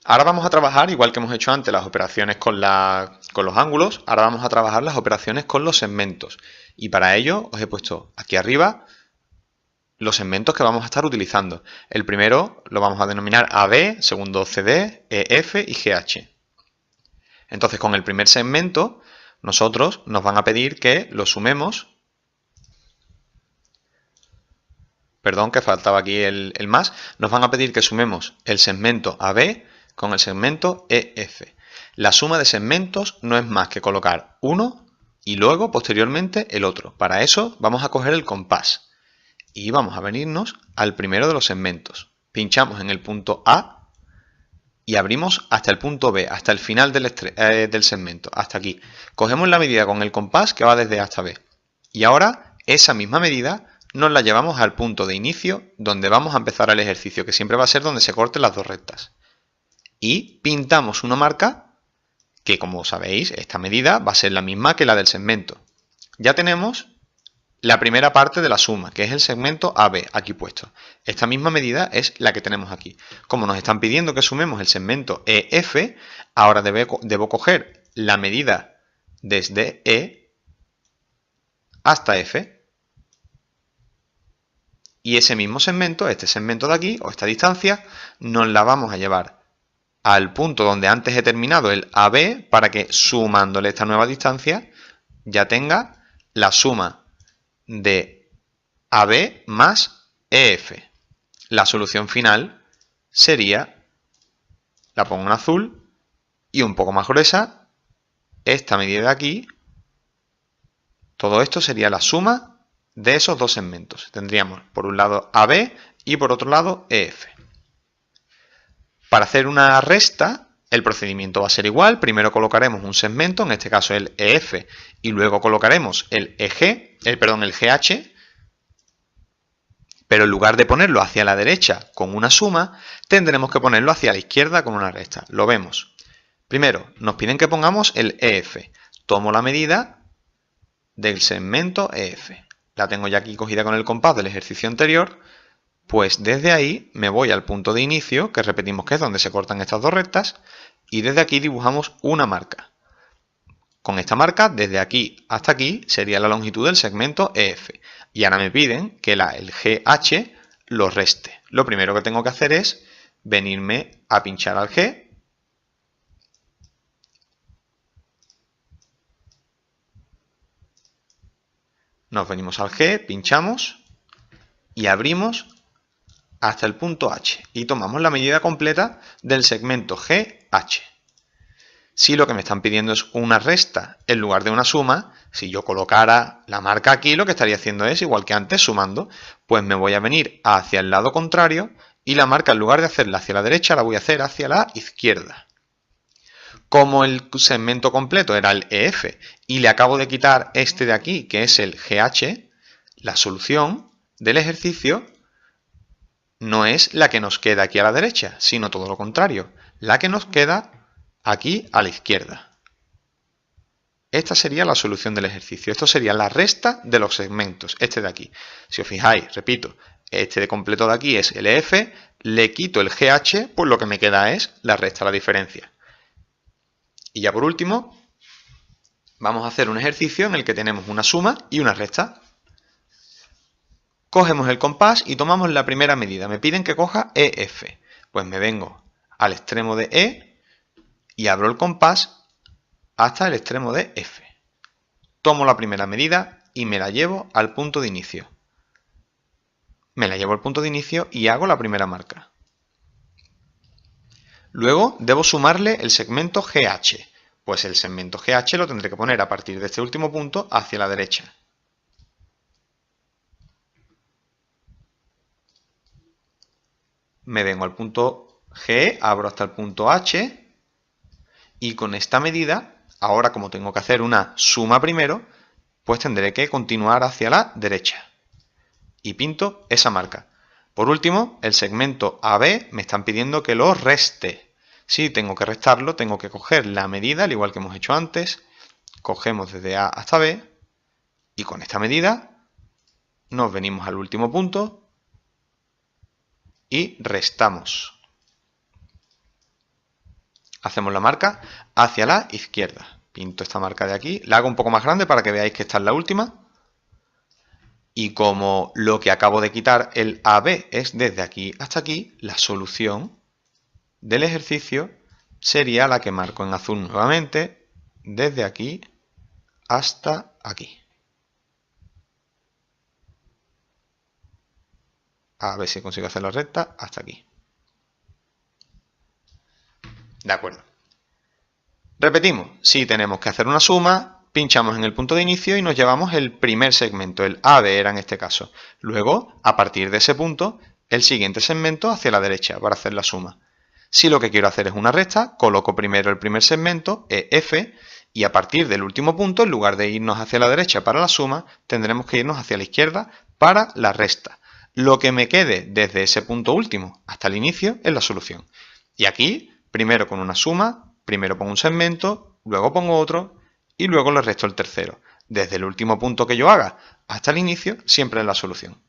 Ahora vamos a trabajar, igual que hemos hecho antes, las operaciones con los ángulos, ahora vamos a trabajar las operaciones con los segmentos. Y para ello os he puesto aquí arriba los segmentos que vamos a estar utilizando. El primero lo vamos a denominar AB, segundo CD, EF y GH. Entonces, con el primer segmento, nosotros nos van a pedir que lo sumemos. Perdón, que faltaba aquí el más. Nos van a pedir que sumemos el segmento AB con el segmento EF. La suma de segmentos no es más que colocar uno y luego, posteriormente, el otro. Para eso vamos a coger el compás y vamos a venirnos al primero de los segmentos. Pinchamos en el punto A y abrimos hasta el punto B, hasta el final del segmento, hasta aquí. Cogemos la medida con el compás que va desde A hasta B. Y ahora esa misma medida nos la llevamos al punto de inicio donde vamos a empezar el ejercicio, que siempre va a ser donde se corten las dos rectas. Y pintamos una marca que, como sabéis, esta medida va a ser la misma que la del segmento. Ya tenemos la primera parte de la suma, que es el segmento AB, aquí puesto. Esta misma medida es la que tenemos aquí. Como nos están pidiendo que sumemos el segmento EF, ahora debo coger la medida desde E hasta F. Y ese mismo segmento, este segmento de aquí, o esta distancia, nos la vamos a llevar al punto donde antes he terminado el AB, para que sumándole esta nueva distancia, ya tenga la suma de AB más EF. La solución final sería, la pongo en azul y un poco más gruesa, esta medida de aquí. Todo esto sería la suma de esos dos segmentos. Tendríamos por un lado AB y por otro lado EF. Para hacer una resta, el procedimiento va a ser igual. Primero colocaremos un segmento, en este caso el EF, y luego colocaremos el GH, pero en lugar de ponerlo hacia la derecha con una suma, tendremos que ponerlo hacia la izquierda con una resta. Lo vemos. Primero, nos piden que pongamos el EF. Tomo la medida del segmento EF. La tengo ya aquí cogida con el compás del ejercicio anterior, pues desde ahí me voy al punto de inicio, que repetimos que es donde se cortan estas dos rectas, y desde aquí dibujamos una marca. Con esta marca, desde aquí hasta aquí, sería la longitud del segmento EF. Y ahora me piden que el GH lo reste. Lo primero que tengo que hacer es venirme a pinchar al G. Nos venimos al G, pinchamos y abrimos hasta el punto H. Y tomamos la medida completa del segmento GH. Si lo que me están pidiendo es una resta en lugar de una suma, si yo colocara la marca aquí, lo que estaría haciendo es, igual que antes, sumando, pues me voy a venir hacia el lado contrario y la marca, en lugar de hacerla hacia la derecha, la voy a hacer hacia la izquierda. Como el segmento completo era el EF y le acabo de quitar este de aquí, que es el GH, la solución del ejercicio no es la que nos queda aquí a la derecha, sino todo lo contrario, la que nos queda aquí a la izquierda. Esta sería la solución del ejercicio. Esto sería la resta de los segmentos, este de aquí. Si os fijáis, repito, este de completo de aquí es el EF, le quito el GH, pues lo que me queda es la resta, la diferencia. Y ya por último, vamos a hacer un ejercicio en el que tenemos una suma y una resta. Cogemos el compás y tomamos la primera medida. Me piden que coja EF. Pues me vengo al extremo de E y abro el compás hasta el extremo de F. Tomo la primera medida y me la llevo al punto de inicio. Me la llevo al punto de inicio y hago la primera marca. Luego debo sumarle el segmento GH. Pues el segmento GH lo tendré que poner a partir de este último punto hacia la derecha. Me vengo al punto G, abro hasta el punto H y con esta medida, ahora como tengo que hacer una suma primero, pues tendré que continuar hacia la derecha y pinto esa marca. Por último, el segmento AB me están pidiendo que lo reste. Si tengo que restarlo, tengo que coger la medida, al igual que hemos hecho antes, cogemos desde A hasta B y con esta medida nos venimos al último punto y restamos. hacemos la marca hacia la izquierda. Pinto esta marca de aquí, la hago un poco más grande para que veáis que esta es la última. Y como lo que acabo de quitar, el AB, es desde aquí hasta aquí, la solución del ejercicio sería la que marco en azul nuevamente, desde aquí hasta aquí. A ver si consigo hacerla recta hasta aquí. De acuerdo. Repetimos, si tenemos que hacer una suma, pinchamos en el punto de inicio y nos llevamos el primer segmento, el AB era en este caso. Luego, a partir de ese punto, el siguiente segmento hacia la derecha para hacer la suma. Si lo que quiero hacer es una recta, coloco primero el primer segmento, EF, y a partir del último punto, en lugar de irnos hacia la derecha para la suma, tendremos que irnos hacia la izquierda para la resta. Lo que me quede desde ese punto último hasta el inicio es la solución. Y aquí, primero con una suma, primero pongo un segmento, luego pongo otro y luego le resto el tercero. Desde el último punto que yo haga hasta el inicio siempre es la solución.